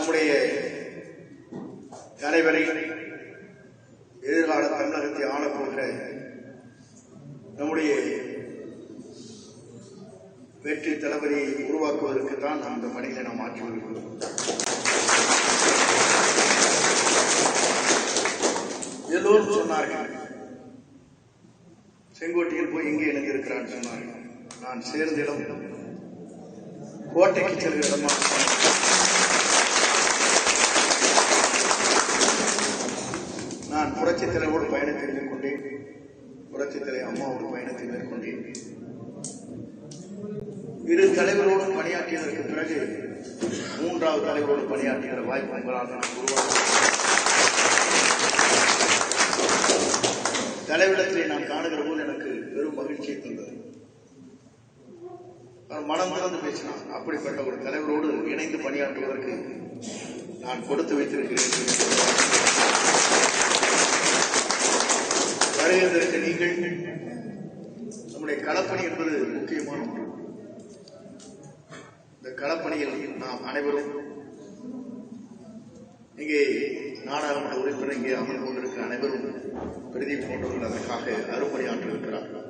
நம்முடைய தலைவரை எதிர்கால தமிழகத்தை ஆளப்போகிற நம்முடைய வெற்றி தளபதியை உருவாக்குவதற்கு தான் அந்த பணிகளை நாம் ஆற்றி வருகிறோம். எல்லோரும் சொன்னார்கள், செங்கோட்டையில் போய் எங்கே இணைந்திருக்கிறான்னு சொன்னார்கள். நான் சேர்ந்த இடம் கோட்டைக்கு செல்கிற இடமா. நான் புரட்சித் தலைவரோடு பயணத்தை மேற்கொண்டேன். புரட்சித் தலைவர் அம்மாவோடு பயணத்தை மேற்கொண்டேன். இரு தலைவரோடும் பணியாற்றியதற்கு பிறகு மூன்றாவது தலைவரோடு பணியாற்றுகிற வாய்ப்பு உங்களால் நான் உருவாக்க தலைவரிடத்திலே நான் காணுகிற போது எனக்கு வெறும் மகிழ்ச்சியை தந்தது. மனம் திறந்து பேசினான். அப்படிப்பட்ட ஒரு தலைவரோடு இணைந்து பணியாற்றுவதற்கு நான் கொடுத்து வைத்திருக்கிறேன். வருகிறதற்கு நீங்கள் நம்முடைய களப்பணி என்பது முக்கியமான ஒன்று. இந்த களப்பணியில் நாம் அனைவரும் இங்கே நாடாளுமன்ற உறுப்பினர் இங்கே அமர்ந்து கொண்டிருக்கிற அனைவரும் பிரதீப் போன்றவர்கள் அதற்காக அருப்பணியாற்றிருக்கிறார்கள்.